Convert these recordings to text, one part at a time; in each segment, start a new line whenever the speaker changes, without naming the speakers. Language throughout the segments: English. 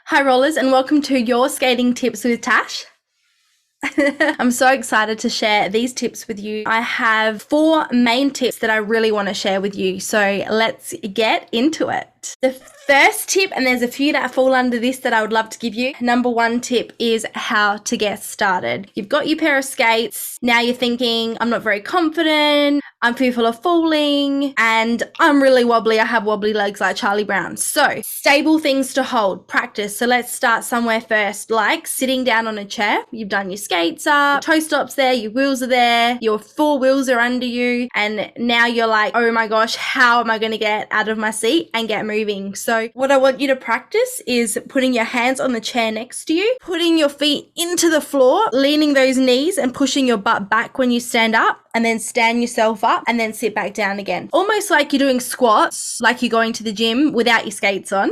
Hi rollers, and welcome to Your Skating Tips with Tash. I'm so excited to share these tips with you. I have 4 main tips that I really want to share with you, so let's get into it. The first tip, and there's a few that fall under this that I would love to give you. Number 1 tip is how to get started. You've got your pair of skates. Now you're thinking, I'm not very confident, I'm fearful of falling, and I'm really wobbly. I have wobbly legs like Charlie Brown. So stable things to hold, practice. So let's start somewhere first, like sitting down on a chair. You've done your skates up, toe stops there, your wheels are there, your 4 wheels are under you, and now you're like, oh my gosh, how am I going to get out of my seat and get moving? So what I want you to practice is putting your hands on the chair next to you, putting your feet into the floor, leaning those knees and pushing your butt back when you stand up, and then stand yourself up and then sit back down again. Almost like you're doing squats, like you're going to the gym without your skates on.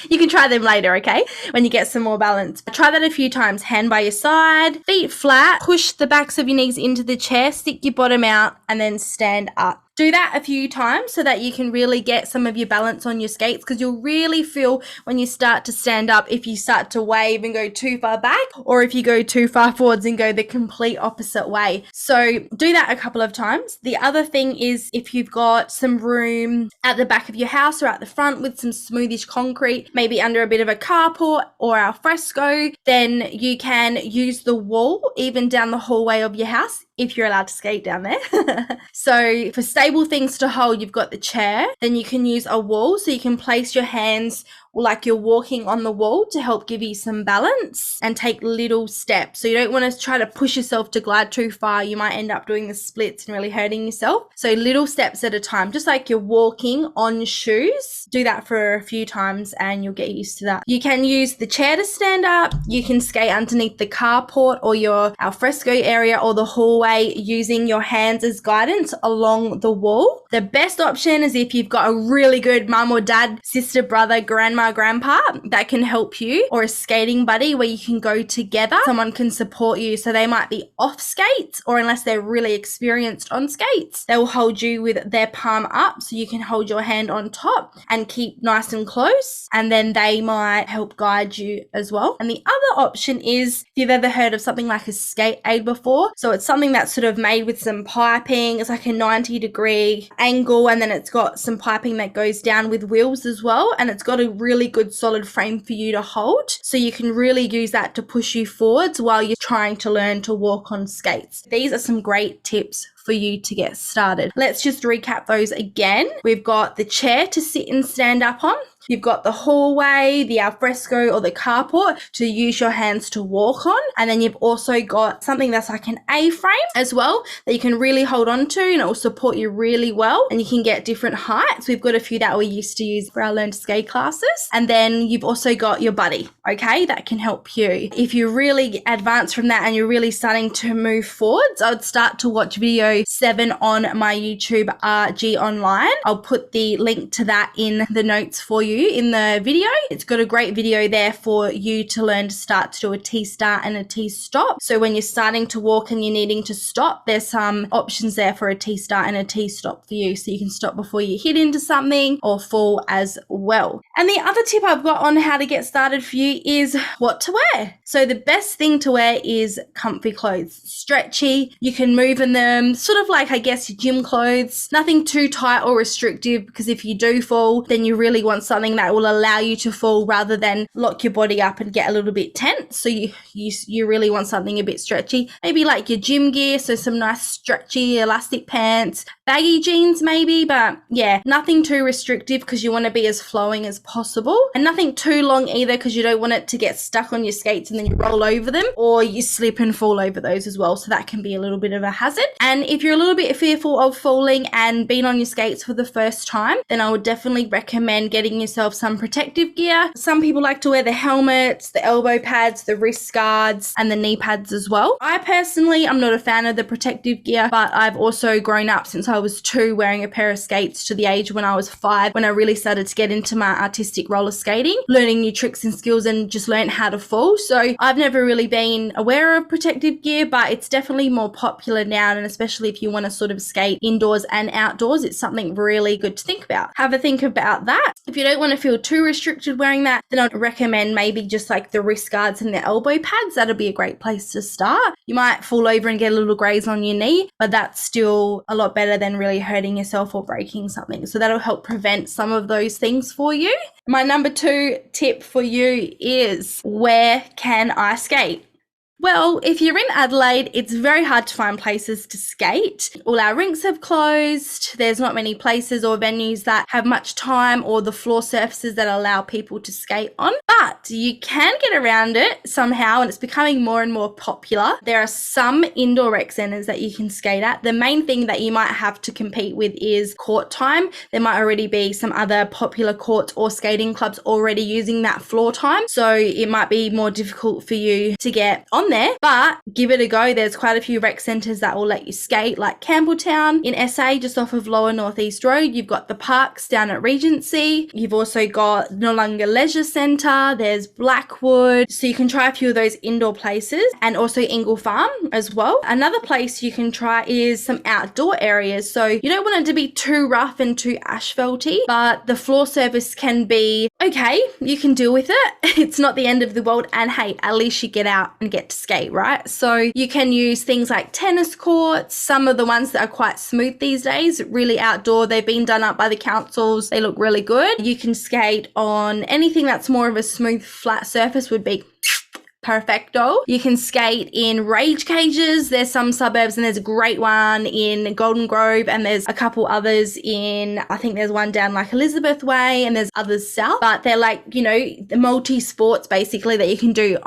You can try them later, okay? When you get some more balance. Try that a few times. Hand by your side, feet flat, push the backs of your knees into the chair, stick your bottom out, and then stand up. Do that a few times so that you can really get some of your balance on your skates, because you'll really feel when you start to stand up if you start to wave and go too far back, or if you go too far forwards and go the complete opposite way. So do that a couple of times. The other thing is, if you've got some room at the back of your house or at the front with some smoothish concrete, maybe under a bit of a carport or al fresco, then you can use the wall even down the hallway of your house, if you're allowed to skate down there. So for stable things to hold, you've got the chair. Then you can use a wall, so you can place your hands like you're walking on the wall to help give you some balance, and take little steps. So you don't want to try to push yourself to glide too far. You might end up doing the splits and really hurting yourself. So little steps at a time, just like you're walking on shoes. Do that for a few times and you'll get used to that. You can use the chair to stand up. You can skate underneath the carport or your alfresco area or the hallway using your hands as guidance along the wall. The best option is if you've got a really good mum or dad, sister, brother, grandma, grandpa that can help you, or a skating buddy where you can go together. Someone can support you. So they might be off skates, or unless they're really experienced on skates, they will hold you with their palm up so you can hold your hand on top and keep nice and close, and then they might help guide you as well. And the other option is, if you've ever heard of something like a skate aid before, so it's something that's sort of made with some piping. It's like a 90-degree angle, and then it's got some piping that goes down with wheels as well, and it's got a really good solid frame for you to hold, so you can really use that to push you forwards while you're trying to learn to walk on skates. These are some great tips for you to get started. Let's just recap those again. We've got the chair to sit and stand up on. You've got the hallway, the alfresco or the carport to use your hands to walk on. And then you've also got something that's like an A-frame as well that you can really hold on to, and it will support you really well. And you can get different heights. We've got a few that we used to use for our learn to skate classes. And then you've also got your buddy, okay, that can help you. If you're really advanced from that and you're really starting to move forwards, I would start to watch video 7 on my YouTube RG Online. I'll put the link to that in the notes for you in the video. It's got a great video there for you to learn to start to do a T-start and a T-stop. So when you're starting to walk and you're needing to stop, there's some options there for a T-start and a T-stop for you, so you can stop before you hit into something or fall as well. And the other tip I've got on how to get started for you is what to wear. So the best thing to wear is comfy clothes, stretchy, you can move in them, sort of like, I guess, your gym clothes, nothing too tight or restrictive, because if you do fall, then you really want something that will allow you to fall rather than lock your body up and get a little bit tense. So you really want something a bit stretchy, maybe like your gym gear, so some nice stretchy elastic pants, baggy jeans maybe, but yeah, nothing too restrictive because you want to be as flowing as possible, and nothing too long either because you don't want it to get stuck on your skates and then you roll over them, or you slip and fall over those as well, so that can be a little bit of a hazard. And if you're a little bit fearful of falling and being on your skates for the first time, then I would definitely recommend getting yourself some protective gear. Some people like to wear the helmets, the elbow pads, the wrist guards, and the knee pads as well. I personally am not a fan of the protective gear, but I've also grown up since I was 2 wearing a pair of skates to the age when I was 5, when I really started to get into my artistic roller skating, learning new tricks and skills and just learn how to fall. So I've never really been aware of protective gear, but it's definitely more popular now, and especially if you want to sort of skate indoors and outdoors, it's something really good to think about. Have a think about that. If you don't want to feel too restricted wearing that, then I'd recommend maybe just like the wrist guards and the elbow pads. That'll be a great place to start. You might fall over and get a little graze on your knee, but that's still a lot better than really hurting yourself or breaking something. So that'll help prevent some of those things for you. My number 2 tip for you is, where can I skate? Well, if you're in Adelaide, it's very hard to find places to skate. All our rinks have closed. There's not many places or venues that have much time or the floor surfaces that allow people to skate on. But you can get around it somehow, and it's becoming more and more popular. There are some indoor rec centres that you can skate at. The main thing that you might have to compete with is court time. There might already be some other popular courts or skating clubs already using that floor time. So it might be more difficult for you to get on there, but give it a go. There's quite a few rec centres that will let you skate, like Campbelltown in SA, just off of Lower Northeast Road. You've got the parks down at Regency. You've also got Noarlunga Leisure Centre. There's Blackwood. So you can try a few of those indoor places, and also Ingle Farm as well. Another place you can try is some outdoor areas. So you don't want it to be too rough and too asphalty, but the floor surface can be okay. You can deal with it. It's not the end of the world. And hey, at least you get out and get to skate, right? So you can use things like tennis courts, some of the ones that are quite smooth these days, really outdoor. They've been done up by the councils. They look really good. You can skate on anything that's more of a smooth, flat surface would be perfecto. You can skate in rage cages. There's some suburbs, and there's a great one in Golden Grove, and there's a couple others in, I think there's one down like Elizabeth Way, and there's others south, but they're like, you know, the multi-sports basically that you can do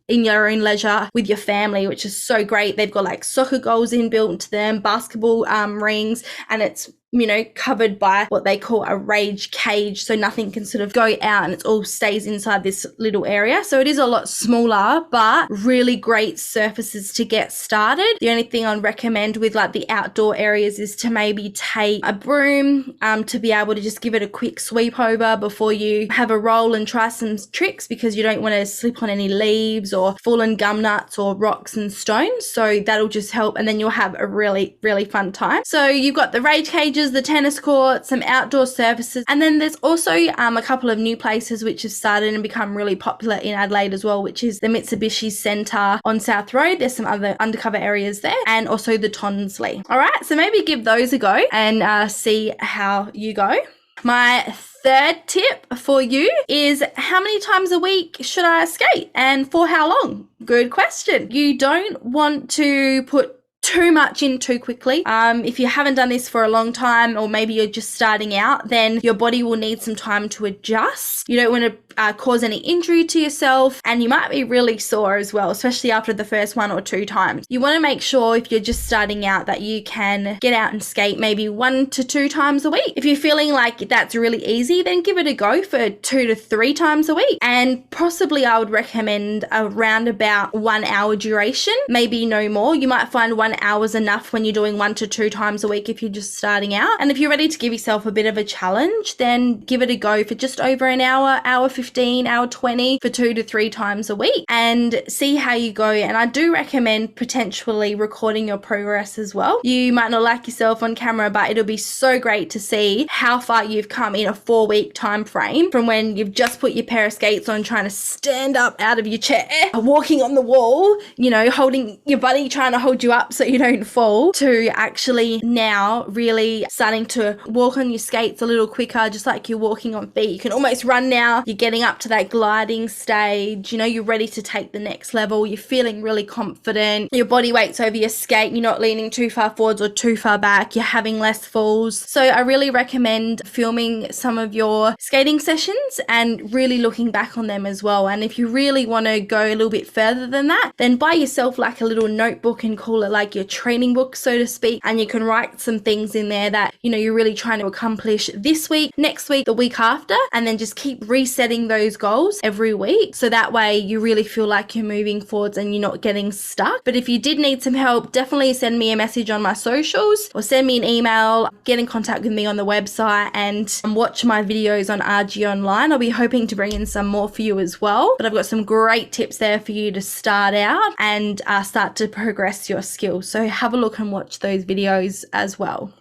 in your own leisure with your family, which is so great. They've got like soccer goals inbuilt into them, basketball rings, and it's, you know, covered by what they call a rage cage, so nothing can sort of go out, and it all stays inside this little area. So it is a lot smaller, but really great surfaces to get started. The only thing I'd recommend with like the outdoor areas is to maybe take a broom to be able to just give it a quick sweep over before you have a roll and try some tricks, because you don't want to slip on any leaves or fallen gum nuts or rocks and stones. So that'll just help, and then you'll have a really, really fun time. So you've got the rage cages, the tennis courts, some outdoor surfaces, and then there's also a couple of new places which have started and become really popular in Adelaide as well, which is the Mitsubishi Centre on South Road. There's some other undercover areas there, and also the Tonsley. All right, so maybe give those a go and see how you go. My third tip for you is, how many times a week should I skate, and for how long? Good question. You don't want to put too much in too quickly. If you haven't done this for a long time, or maybe you're just starting out, then your body will need some time to adjust. You don't want to cause any injury to yourself, and you might be really sore as well, especially after the first 1 or 2 times. You want to make sure, if you're just starting out, that you can get out and skate maybe 1 to 2 times a week. If you're feeling like that's really easy, then give it a go for 2 to 3 times a week, and possibly I would recommend around about 1 hour duration, maybe no more. You might find 1 hour is enough when you're doing 1 to 2 times a week if you're just starting out. And if you're ready to give yourself a bit of a challenge, then give it a go for just over an hour, hour 15, hour 20 for 2 to 3 times a week, and see how you go. And I do recommend potentially recording your progress as well. You might not like yourself on camera, but it'll be so great to see how far you've come in a 4-week time frame, from when you've just put your pair of skates on, trying to stand up out of your chair, walking on the wall, you know, holding your buddy trying to hold you up so you don't fall, to actually now really starting to walk on your skates a little quicker, just like you're walking on feet. You can almost run now. You're getting up to that gliding stage. You know, you're ready to take the next level. You're feeling really confident. Your body weight's over your skate. You're not leaning too far forwards or too far back. You're having less falls. So I really recommend filming some of your skating sessions and really looking back on them as well. And if you really want to go a little bit further than that, then buy yourself like a little notebook and call it like like your training book, so to speak, and you can write some things in there that, you know, you're really trying to accomplish this week, next week, the week after, and then just keep resetting those goals every week. So that way you really feel like you're moving forwards and you're not getting stuck. But if you did need some help, definitely send me a message on my socials or send me an email, get in contact with me on the website, and watch my videos on RG Online. I'll be hoping to bring in some more for you as well. But I've got some great tips there for you to start out and start to progress your skills. So have a look and watch those videos as well.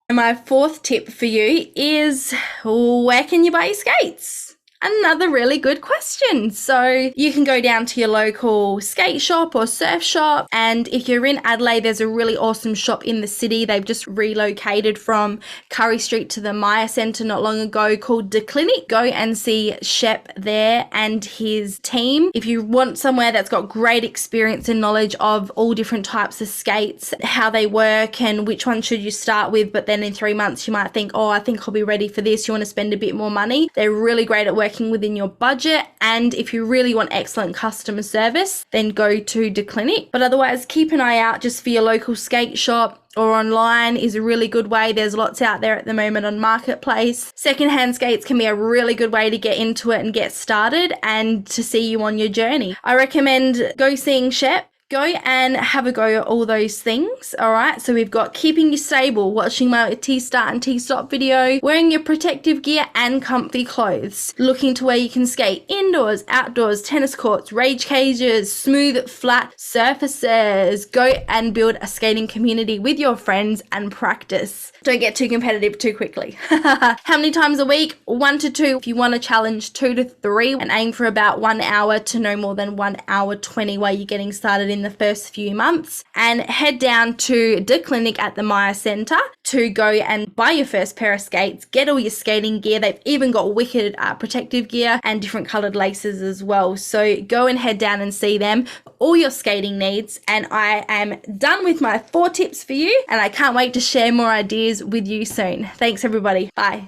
And my fourth tip for you is, where can you buy your skates? Another really good question. So you can go down to your local skate shop or surf shop. And if you're in Adelaide, there's a really awesome shop in the city. They've just relocated from Curry Street to the Maya Centre not long ago, called The Clinic. Go and see Shep there and his team. If you want somewhere that's got great experience and knowledge of all different types of skates, how they work and which one should you start with, but then in 3 months you might think, oh, I think I'll be ready for this. You want to spend a bit more money. They're really great at working within your budget, and if you really want excellent customer service, then go to The Clinic. But otherwise, keep an eye out just for your local skate shop, or online is a really good way. There's lots out there at the moment on Marketplace. Secondhand skates can be a really good way to get into it and get started and to see you on your journey. I recommend go seeing Shep. Go and have a go at all those things, all right? So we've got keeping you stable, watching my T-start and T-stop video, wearing your protective gear and comfy clothes, looking to where you can skate indoors, outdoors, tennis courts, rage cages, smooth, flat surfaces. Go and build a skating community with your friends and practice. Don't get too competitive too quickly. How many times a week? 1 to 2. If you want to challenge 2 to 3 and aim for about 1 hour to no more than 1 hour 20 while you're getting started in the first few months, and head down to The Clinic at the Maya Centre to go and buy your first pair of skates, get all your skating gear. They've even got wicked protective gear and different coloured laces as well. So go and head down and see them for all your skating needs. And I am done with my 4 tips for you, and I can't wait to share more ideas with you soon. Thanks everybody. Bye.